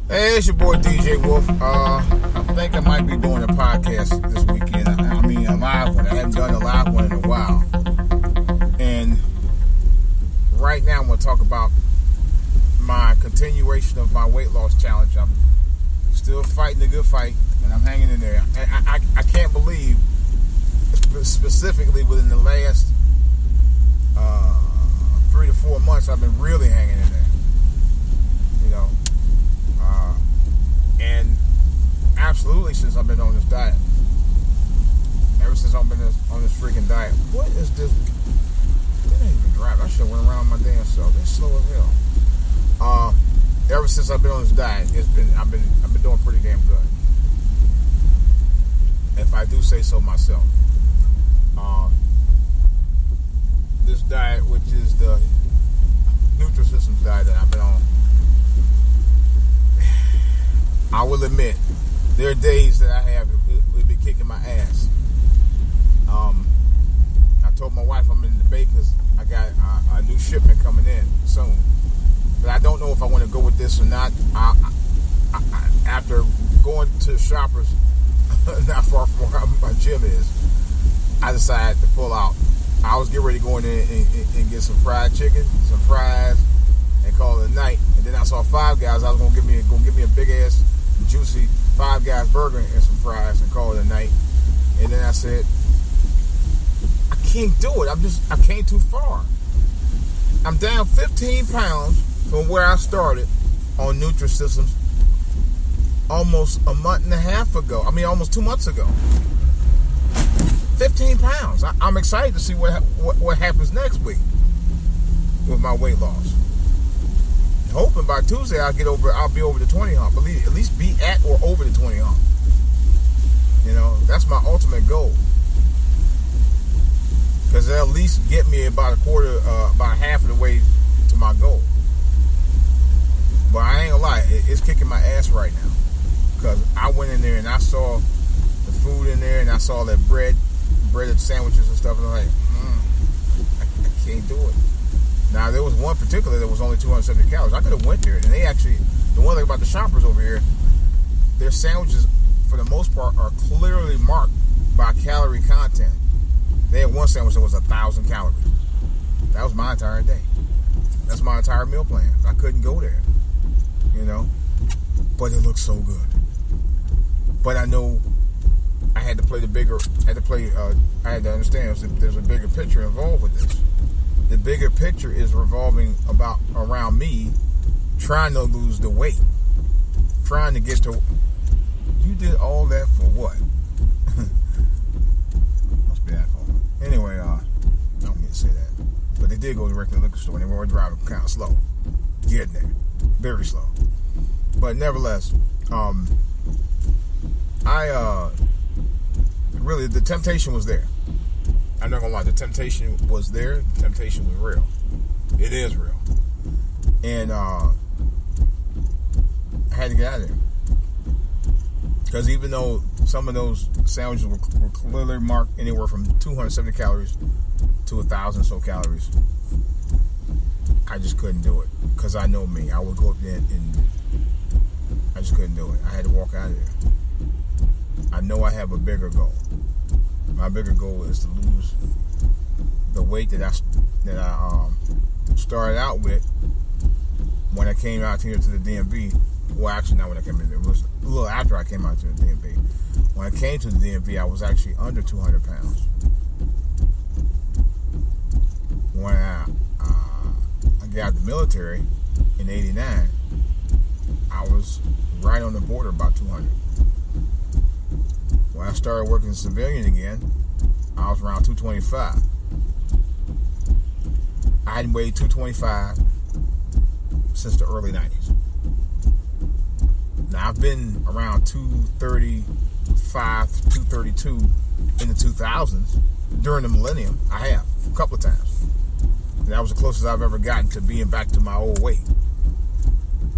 Hey, it's your boy DJ Wolf. I think I might be doing a podcast this weekend. I mean, a live one. I haven't done a live one in a while. And right now I'm going to talk about my continuation of my weight loss challenge. I'm still fighting the good fight, and I'm hanging in there. I can't believe, specifically within the last 3 to 4 months, I've been really hanging in there. You know. And absolutely since I've been on this diet. Ever since I've been on this freaking diet. What is this? They ain't even driving. I should have went around my damn self. They're slow as hell. Ever since I've been on this diet, I've been doing pretty damn good. If I do say so myself. This diet, which is the Nutrisystem diet that I've been on, I will admit, there are days that I have it be kicking my ass. I told my wife I'm in the debate because I got a new shipment coming in soon. But I don't know if I want to go with this or not. After going to Shoppers, not far from where my gym is, I decided to pull out. I was getting ready to go in there and get some fried chicken, some fries, and call it a night. And then I saw Five Guys. I was gonna give me a big ass, juicy Five Guys burger and some fries and call it a night. And then I said, I can't do it. I came too far. I'm down 15 pounds from where I started on Nutrisystem almost a month and a half ago. I mean, almost 2 months ago. 15 pounds. I'm excited to see what happens next week with my weight loss. Hoping by Tuesday I'll be over the 20 hump. At least be at or over the 20 hump. You know, that's my ultimate goal. Because it'll at least get me about half of the way to my goal. But I ain't gonna lie, it's kicking my ass right now. Because I went in there and I saw the food in there and I saw that breaded sandwiches and stuff, and I'm like, I can't do it. Now, there was one particular that was only 270 calories. I could have went there, and they actually, the one thing about the Shoppers over here, their sandwiches, for the most part, are clearly marked by calorie content. They had one sandwich that was 1,000 calories. That was my entire day. That's my entire meal plan. I couldn't go there, you know, but it looked so good. But I know I had to play I had to understand there's a bigger picture involved with this. The bigger picture is revolving around me trying to lose the weight. Trying to get to... You did all that for what? Must be alcohol. Anyway, I don't mean to say that. But they did go directly to the liquor store and they were driving kind of slow. Getting there. Very slow. But nevertheless, really, the temptation was there. I'm not gonna lie, the temptation was there. The temptation was real. It is real. And I had to get out of there. Because even though some of those sandwiches were clearly marked anywhere from 270 calories to 1,000 so calories, I just couldn't do it. Because I know me. I would go up there and I just couldn't do it. I had to walk out of there. I know I have a bigger goal. My bigger goal is to lose the weight that I started out with when I came out here to the DMV. Well, actually, not when I came in there. It was a little after I came out to the DMV. When I came to the DMV, I was actually under 200 pounds. When I got out of the military in '89, I was right on the border, about 200. When I started working civilian again, I was around 225. I hadn't weighed 225 since the early 90s. Now, I've been around 235, 232 in the 2000s. During the millennium, I have, a couple of times. And that was the closest I've ever gotten to being back to my old weight.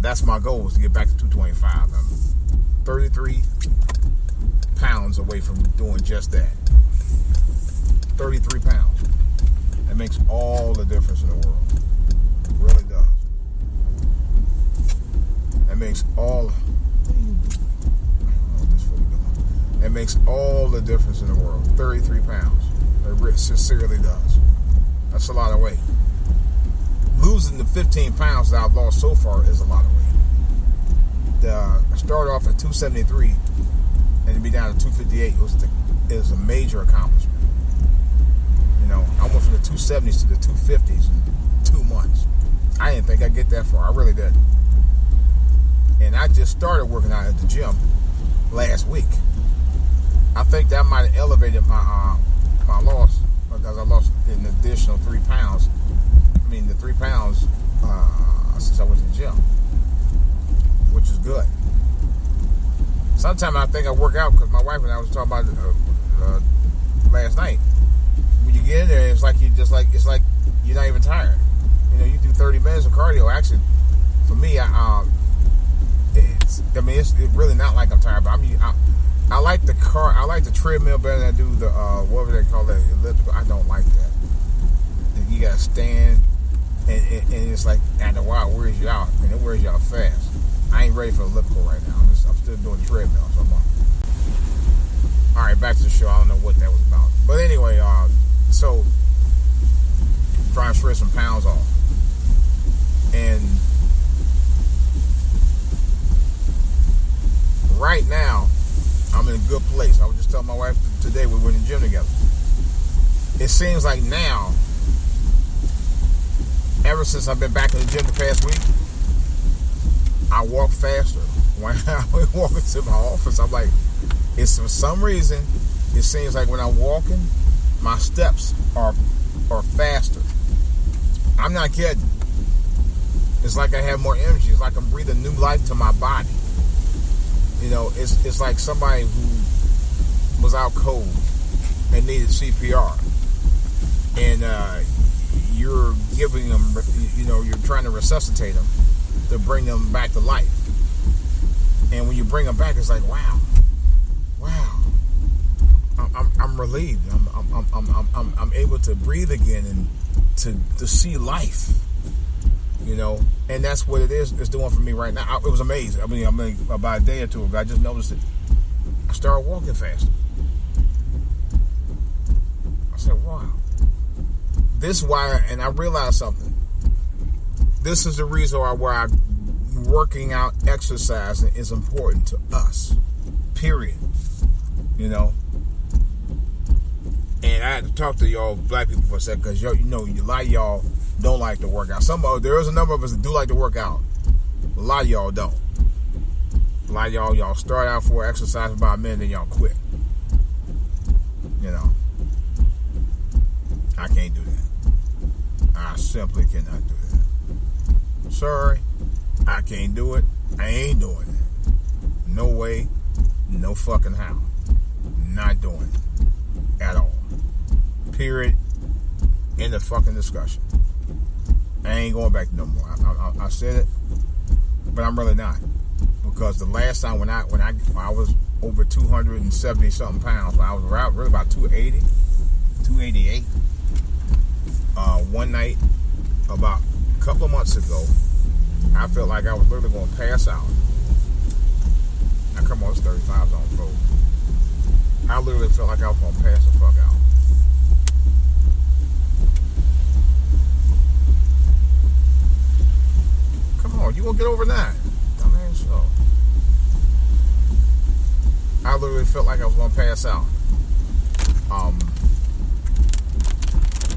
That's my goal, is to get back to 225. I'm 33 pounds away from doing just that. 33 pounds. That makes all the difference in the world. It really does. That makes all. It makes all the difference in the world. 33 pounds. It sincerely does. That's a lot of weight. Losing the 15 pounds that I've lost so far is a lot of weight. I started off at 273 and to be down to 258 is a major accomplishment. You know, I went from the 270s to the 250s in 2 months. I didn't think I'd get that far. I really didn't. And I just started working out at the gym last week. I think that might have elevated my loss because I lost an additional 3 pounds. I mean, the 3 pounds since I was in the gym, which is good. Sometimes I think I work out because my wife and I was talking about last night. When you get in there, it's like you're not even tired. You know, you do 30 minutes of cardio. Actually, for me, it's really not like I'm tired, but I like the treadmill better than I do the whatever they call that, elliptical. I don't like that. You gotta stand, and it's like after a while it wears you out, and it wears you out fast. I ain't ready for elliptical right now. I'm still doing the treadmill. So all right, back to the show. I don't know what that was about, but anyway, so trying to shred some pounds off, and right now I'm in a good place. I was just telling my wife today we were in the gym together. It seems like now, ever since I've been back in the gym the past week, I walk faster. When I walk into my office, I'm like, it's for some reason, it seems like when I'm walking, my steps are faster. I'm not kidding. It's like I have more energy. It's like I'm breathing new life to my body. You know, it's like somebody who was out cold and needed CPR, and you're giving them, you know, you're trying to resuscitate them to bring them back to life. And when you bring them back, it's like, wow, I'm relieved. I'm able to breathe again and to see life. You know, and that's what it is. It's doing for me right now. It was amazing. I mean, about a day or two ago, I just noticed it. I started walking faster. I said, wow. This is why, and I realized something. This is the reason why working out, exercising is important to us. Period. You know. And I had to talk to y'all black people for a second because you know, a lot of y'all don't like to work out. There is a number of us that do like to work out. A lot of y'all don't. A lot of y'all start out for exercise about a minute and y'all quit. You know. I can't do that. I simply cannot do that. Sorry. I can't do it. I ain't doing it. No way. No fucking how. Not doing it. At all. Period. End of fucking discussion. I ain't going back no more. I said it, but I'm really not, because the last time when I was over 270 something pounds, when I was around really about 280, 288. One night about a couple of months ago, I felt like I was literally going to pass out. Now come on, it's 35 on folks. I literally felt like I was going to pass the fuck out. Come on, you gonna get over 9? I mean, so I literally felt like I was gonna pass out.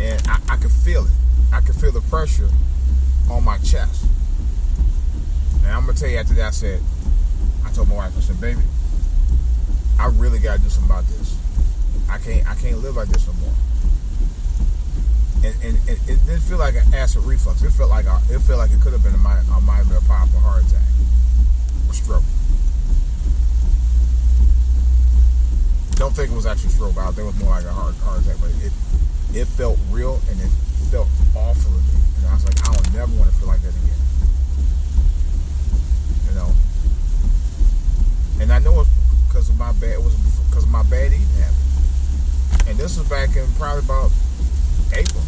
And I could feel it. I could feel the pressure on my chest. And I'm gonna tell you, after that, I told my wife, I said, baby, I really gotta do something about this. I can't live like this no more. And it didn't feel like an acid reflux. It felt like it could have been might have been a powerful heart attack or stroke. Don't think it was actually stroke. I think it was more like a heart attack. But it felt real and it felt awful to me. And I was like, I don't never want to feel like that again. You know. And I know it's because of my bad. It was because of my bad eating habit. And this was back in probably about April.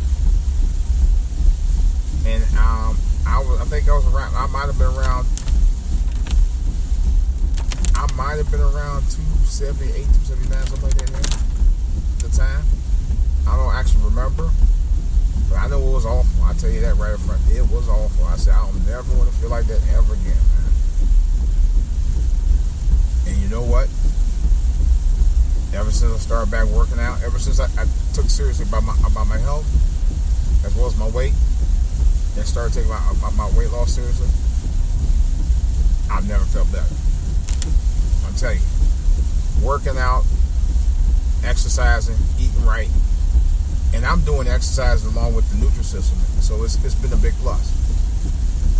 And I think I was around. I might have been around might have been around 278, 279, something like that at the time. I don't actually remember, but I know it was awful. I'll tell you that right up front. It was awful. I said, I don't never want to feel like that ever again, man. And you know what? Ever since I started back working out, ever since I took seriously about my health, as well as my weight, and started taking my weight loss seriously, I've never felt better. I'm telling you, working out, exercising, eating right, and I'm doing exercise along with the Nutrisystem, so it's been a big plus.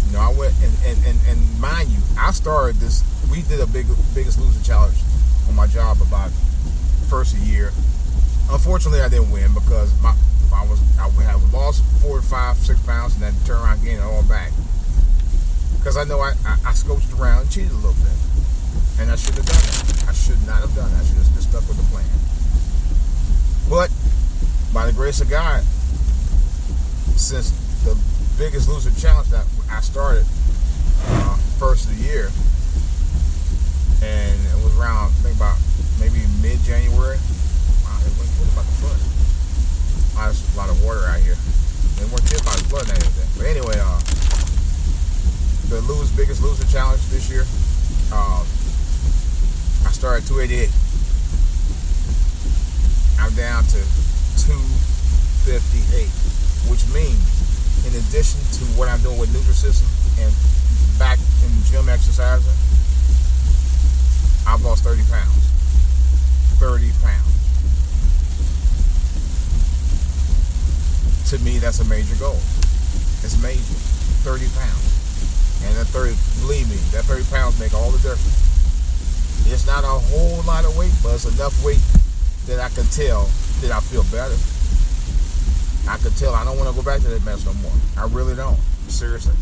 You know, I went and mind you, I started this. We did a biggest loser challenge on my job about the first of the year. Unfortunately, I didn't win because I had lost 4 to 5, 6 pounds, and then turned around and gained it all back. Because I know I scoped around and cheated a little bit, and I should have done that. I should not have done that. I should have just stuck with the plan. But by the grace of God, since the biggest loser challenge that I started first of the year, and it was around, I think about maybe mid-January. Wow, it wasn't about the flood. There's a lot of water out here. They weren't too about the flood and everything. But anyway, the biggest loser challenge this year, I started at 288. I'm down to 258, which means in addition to what I'm doing with Nutrisystem and back in the gym exercising, I've lost 30 pounds. 30 pounds. To me, that's a major goal. It's major. 30 pounds. And that 30, believe me, that 30 pounds make all the difference. It's not a whole lot of weight, but it's enough weight that I can tell that I feel better. I can tell I don't want to go back to that mess no more. I really don't. Seriously.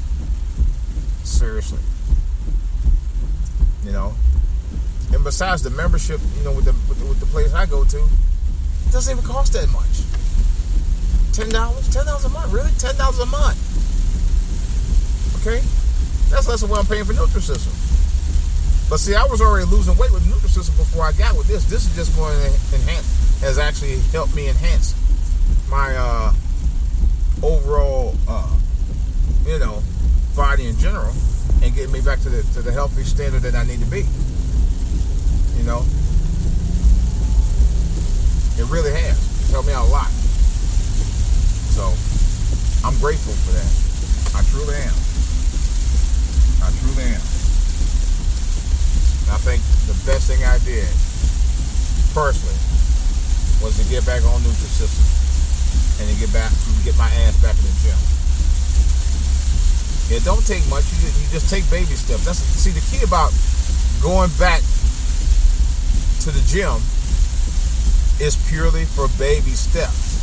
Seriously. You know? And besides the membership, you know, with the place I go to, it doesn't even cost that much. $10? $10 a month? Really? $10 a month. Okay? That's less than what I'm paying for Nutrisystem. But see, I was already losing weight with Nutrisystem before I got with this. This is just going to enhance, has actually helped me enhance my overall, you know, body in general, and get me back to the healthy standard that I need to be. You know, it really has. It's helped me out a lot. So, I'm grateful for that. I truly am. I truly am. And I think the best thing I did, personally, was to get back on Nutrisystem and to get my ass back in the gym. It don't take much. You just take baby steps. See, the key about going back to the gym is purely for baby steps.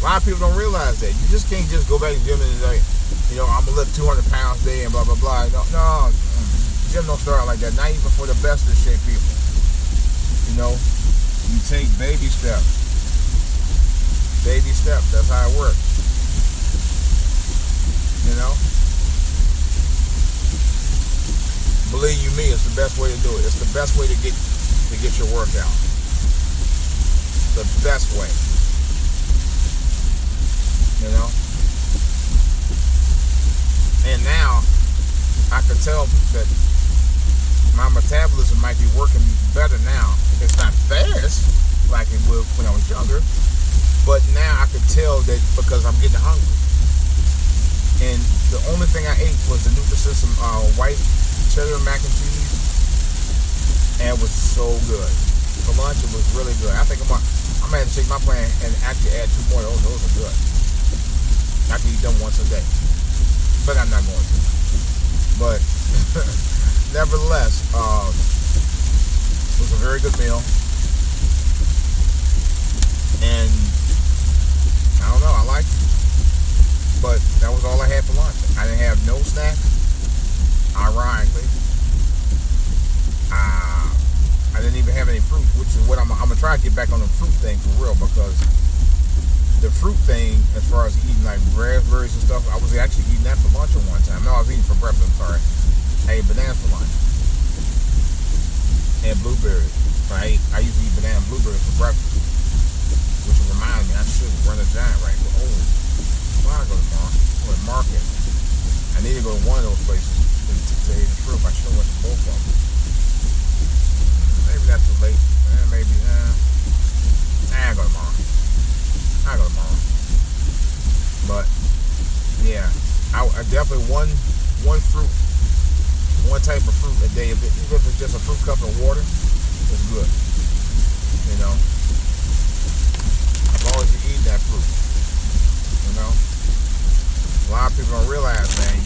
A lot of people don't realize that. You just can't just go back to the gym and say, you know, I'm gonna lift 200 pounds a day and blah blah blah. No, gym don't start like that. Not even for the best of shape people. You know, you take baby steps. Baby steps. That's how it works. You know. Believe you me, it's the best way to do it. It's the best way to get your workout. The best way. You know? And now I can tell that my metabolism might be working better now. It's not fast like it would when I was younger, but now I can tell that because I'm getting hungry. And the only thing I ate was the Nutrisystem white cheddar mac and cheese, and it was so good. For lunch, it was really good. I think I'm gonna have to take my plan and actually add 2 more of those. Those are good. I can eat them once a day, but I'm not going to. But nevertheless, it was a very good meal, and I don't know, I liked it. But that was all I had for lunch. I didn't have no snack. Ironically, I didn't even have any fruit, which is what I'm gonna try to get back on the fruit thing for real, because the fruit thing, as far as eating like raspberries and stuff, I was actually eating that for lunch at one time. No, I was eating for breakfast. I'm sorry. I ate bananas for lunch. banana blueberries. I used to eat banana blueberries for breakfast, which reminds me I should run a giant right. Oh, why I go to market? I need to go to one of those places to tell you the truth. I should have went to both of them. Maybe that's too late. Maybe I go tomorrow. But yeah, I definitely one fruit, one type of fruit a day. Even if it's just a fruit cup and water, it's good. You know, as long as you eat that fruit. You know, a lot of people don't realize, man.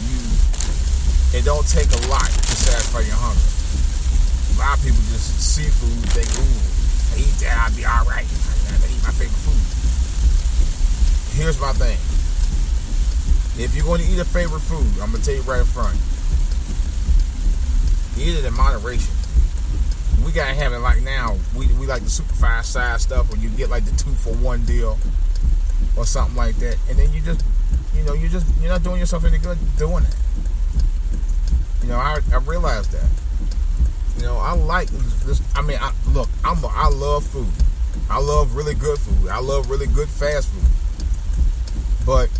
It don't take a lot to satisfy your hunger. A lot of people just see food, think, ooh, I eat that, I'll be all right. I eat my favorite food. Here's my thing. If you're going to eat a favorite food, I'm going to tell you right up front, eat it in moderation. We got to have it like now. We like the super fast size stuff where you get like the 2-for-1 deal or something like that. And then you just, you're not doing yourself any good doing it. You know, I realized that. You know, I like this. I mean, I love food. I love really good food. I love really good fast food. But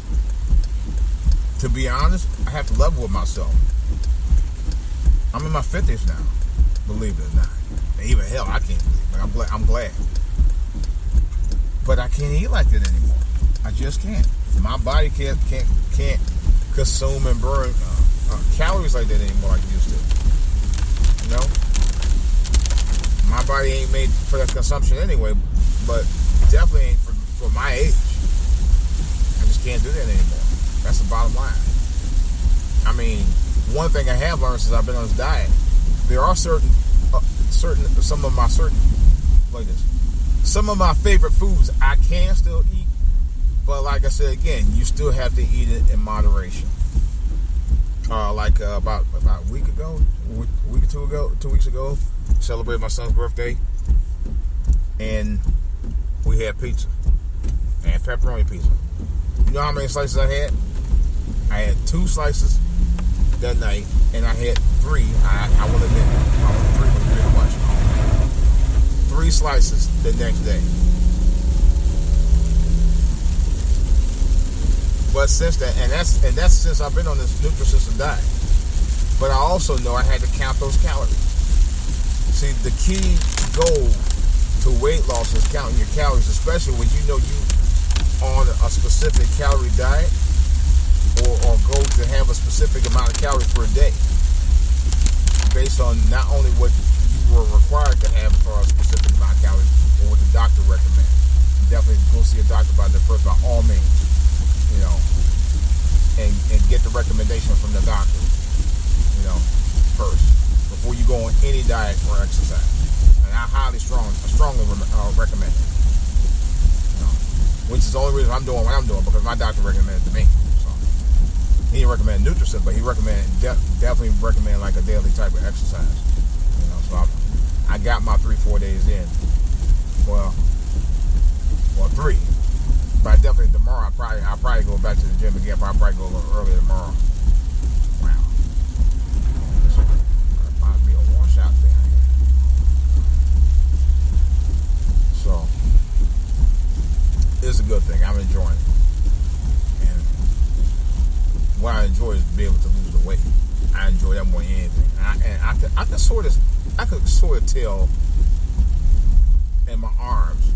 to be honest, I have to level with myself. I'm in my 50s now, believe it or not. And even hell, I can't believe it. But I'm glad. But I can't eat like that anymore. I just can't. My body can't consume and burn calories like that anymore like it used to. You know? My body ain't made for that consumption anyway, but definitely ain't for my age. I just can't do that anymore. That's the bottom line. I mean, one thing I have learned since I've been on this diet, there are some of my favorite foods I can still eat, but like I said again, you still have to eat it in moderation. About a week ago, week or 2 weeks ago, celebrated my son's birthday, and we had pizza and pepperoni pizza. You know how many slices I had? I had 2 slices that night, and I had 3. I would have been 3 was pretty much. 3 slices the next day. But since that, and that's since I've been on this Nutrisystem diet. But I also know I had to count those calories. See, the key goal to weight loss is counting your calories, especially when you know you on a specific calorie diet or go to have a specific amount of calories per day, based on not only what you were required to have for a specific amount of calories, or what the doctor recommends. Definitely go see a doctor about that first, by all means. You know, and get the recommendation from the doctor, you know, first, before you go on any diet or exercise. And I strongly recommend it. You know, which is the only reason I'm doing what I'm doing, because my doctor recommended it to me. So he didn't recommend Nutrisystem, but he definitely recommend like a daily type of exercise. You know, so I got my 3-4 days in. Well, 3. But definitely tomorrow, I'll probably go back to the gym again. I'll probably go a little earlier tomorrow. Wow. There's about to be a washout down here. So, it's a good thing. I'm enjoying it. And what I enjoy is to be able to lose the weight. I enjoy that more than anything. I could sort of tell in my arms,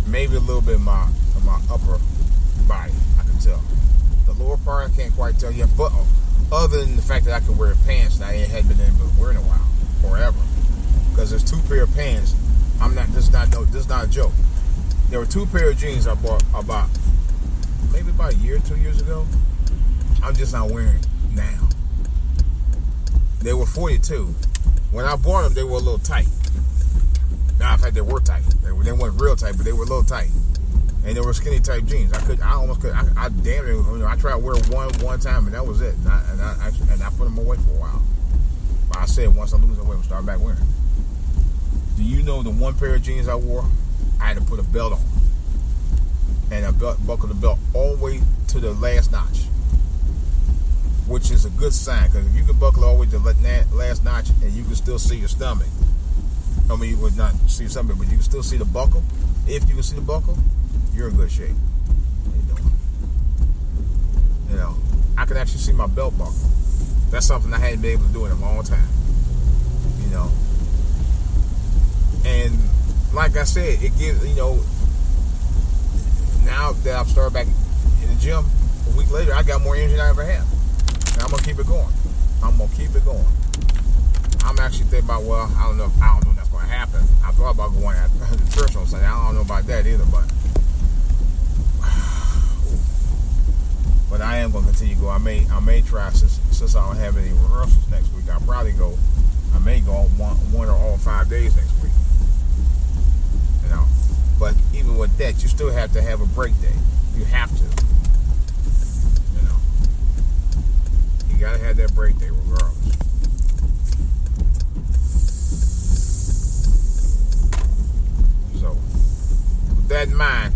maybe a little bit in my upper body, I can tell. The lower part, I can't quite tell yet. But other than the fact that I can wear pants that I hadn't been able to wear in a while, forever. Because there's 2 pair of pants. This is not a joke. There were 2 pair of jeans I bought about a year, 2 years ago. I'm just not wearing now. They were 42. When I bought them, they were a little tight. Now, in fact, they were tight. They weren't real tight, but they were a little tight. And they were skinny type jeans. I damn it. I tried to wear one time, and that was it. And I put them away for a while. But I said once I lose the weight, I'll start back wearing. Do you know the 1 pair of jeans I wore? I had to put a belt on, and I buckled the belt all the way to the last notch, which is a good sign, because if you can buckle all the way to the last notch and you can still see your stomach. I mean, you would not see your stomach, but you can still see the buckle. If you can see the buckle, you're in good shape. What you doing? You know, I can actually see my belt buckle. That's something I hadn't been able to do in a long time. You know, and like I said, it gives, you know, now that I've started back in the gym a week later, I got more energy than I ever had. And I'm gonna keep it going. I'm actually thinking about, well, I don't know if that's gonna happen. I thought about going at the church on Sunday. I don't know about that either, but I am gonna continue to go. I may try, since I don't have any rehearsals next week. I may go one or all 5 days next week. You know, but even with that, you still have to have a break day. You have to. You know, you gotta have that break day regardless. So, with that in mind,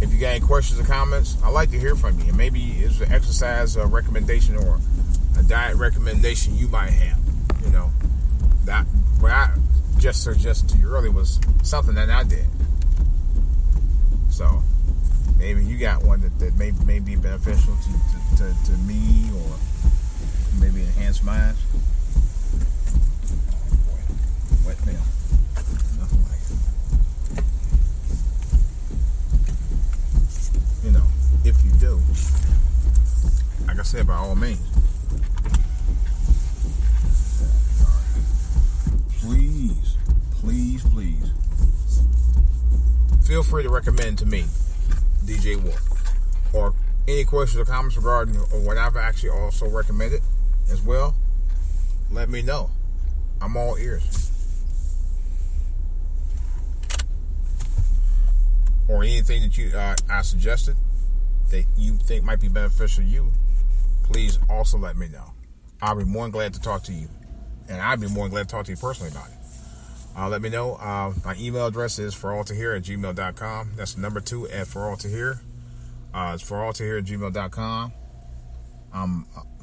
if you got any questions or comments, I'd like to hear from you. And maybe it's an exercise recommendation or a diet recommendation you might have. You know, that what I just suggested to you earlier was something that I did. So maybe you got one that may be beneficial to me, or maybe enhance mine. Oh boy, wet nail. Nothing like it. You know, if you do, like I said, by all means, please feel free to recommend to me, DJ Wolf, or any questions or comments regarding or what I've actually also recommended as well. Let me know. I'm all ears. Or anything that I suggested that you think might be beneficial to you, please also let me know. I'll be more than glad to talk to you. And I'd be more than glad to talk to you personally about it. Let me know. My email address is foralltohear@gmail.com. That's the number 2 at foralltohear. It's foralltohear@gmail.com.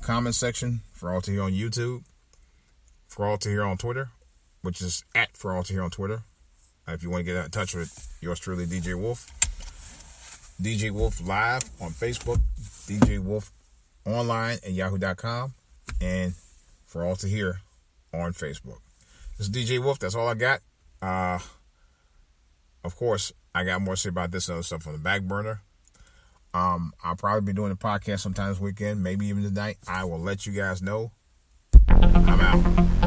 Comment section, foralltohear on YouTube. Foralltohear on Twitter, which is at foralltohear on Twitter. If you want to get in touch with yours truly, DJ Wolf. DJ Wolf Live on Facebook. DJ Wolf Online at yahoo.com. And For All to Hear on Facebook. This is DJ Wolf. That's all I got. Of course, I got more to say about this and other stuff on the back burner. I'll probably be doing a podcast sometime this weekend, maybe even tonight. I will let you guys know. I'm out.